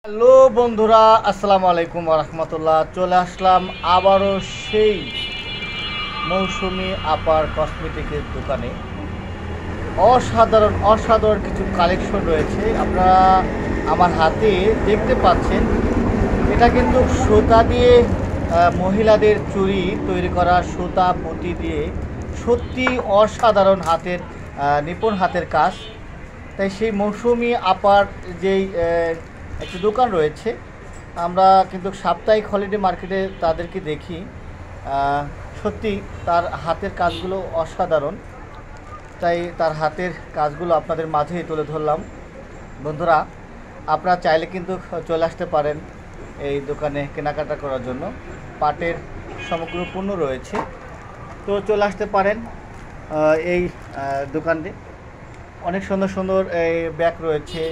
Hello বন্ধুরা, আসসালামু আলাইকুম রহমতুল্লাহ। চলে আসলাম আবারও সেই মৌসুমি আপার কসমেটিকের দোকানে। অসাধারণ অসাধারণ কিছু কালেকশন রয়েছে, আপনারা আমার হাতে দেখতে পাচ্ছেন। এটা কিন্তু সুতা দিয়ে মহিলাদের চুড়ি তৈরি করা, সুতা পুঁতি দিয়ে সত্যি অসাধারণ হাতের নিপুণ হাতের কাজ। তাই সেই মৌসুমি আপার যেই একটি দোকান রয়েছে, আমরা কিন্তু সাপ্তাহিক হলিডে মার্কেটে তাদেরকে দেখি। সত্যি তার হাতের কাজগুলো অসাধারণ, তাই তার হাতের কাজগুলো আপনাদের মাঝেই তুলে ধরলাম। বন্ধুরা, আপনারা চাইলে কিন্তু চলে আসতে পারেন এই দোকানে কেনাকাটা করার জন্য। পাটের সমগ্র পণ্য রয়েছে, তো চলে আসতে পারেন এই দোকানে। অনেক সুন্দর সুন্দর এই ব্যাগ রয়েছে,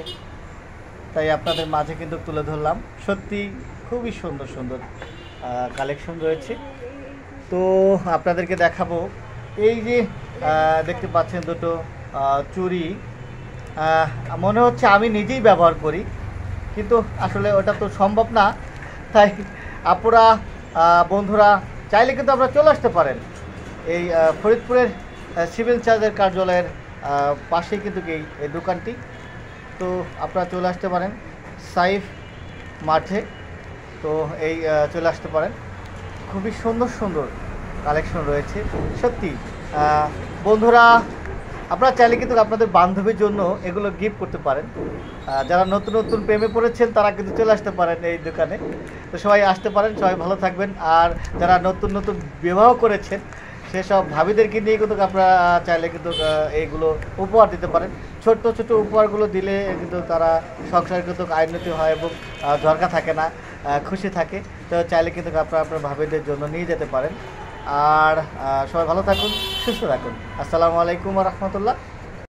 তাই আপনাদের মাঝে কিন্তু তুলে ধরলাম। সত্যি খুবই সুন্দর সুন্দর কালেকশন রয়েছে, তো আপনাদেরকে দেখাবো। এই যে দেখতে পাচ্ছেন দুটো চুড়ি, মনে হচ্ছে আমি নিজেই ব্যবহার করি, কিন্তু আসলে ওটা তো সম্ভব না। তাই আপুরা বন্ধুরা চাইলে কিন্তু আপনারা চলে আসতে পারেন এই ফরিদপুরের সিভিল সার্জনের কার্যালয়ের পাশেই কিন্তু এই দোকানটি। তো আপনারা চলে আসতে পারেন সাইফ মাঠে। তো এই চলে আসতে পারেন, খুবই সুন্দর সুন্দর কালেকশন রয়েছে। সত্যি বন্ধুরা, আপনারা চাইলে কিন্তু আপনাদের বান্ধবীর জন্য এগুলো গিফট করতে পারেন। যারা নতুন নতুন প্রেমে পড়েছেন তারা কিন্তু চলে আসতে পারেন এই দোকানে। তো সবাই আসতে পারেন, সবাই ভালো থাকবেন। আর যারা নতুন নতুন বিবাহ করেছেন সেসব ভাবিদেরকে নিয়ে কিন্তু আপনারা চাইলে কিন্তু এইগুলো উপহার দিতে পারেন। ছোট্ট ছোট্ট উপহারগুলো দিলে কিন্তু তারা সংসারে কিন্তু আইনতি হয় এবং ঝরকা থাকে না, খুশি থাকে। তো চাইলে কিন্তু আপনারা আপনার ভাবিদের জন্য নিয়ে যেতে পারেন। আর সবাই ভালো থাকুন, সুস্থ থাকুন। আসসালামু আলাইকুম রহমতুল্লাহ।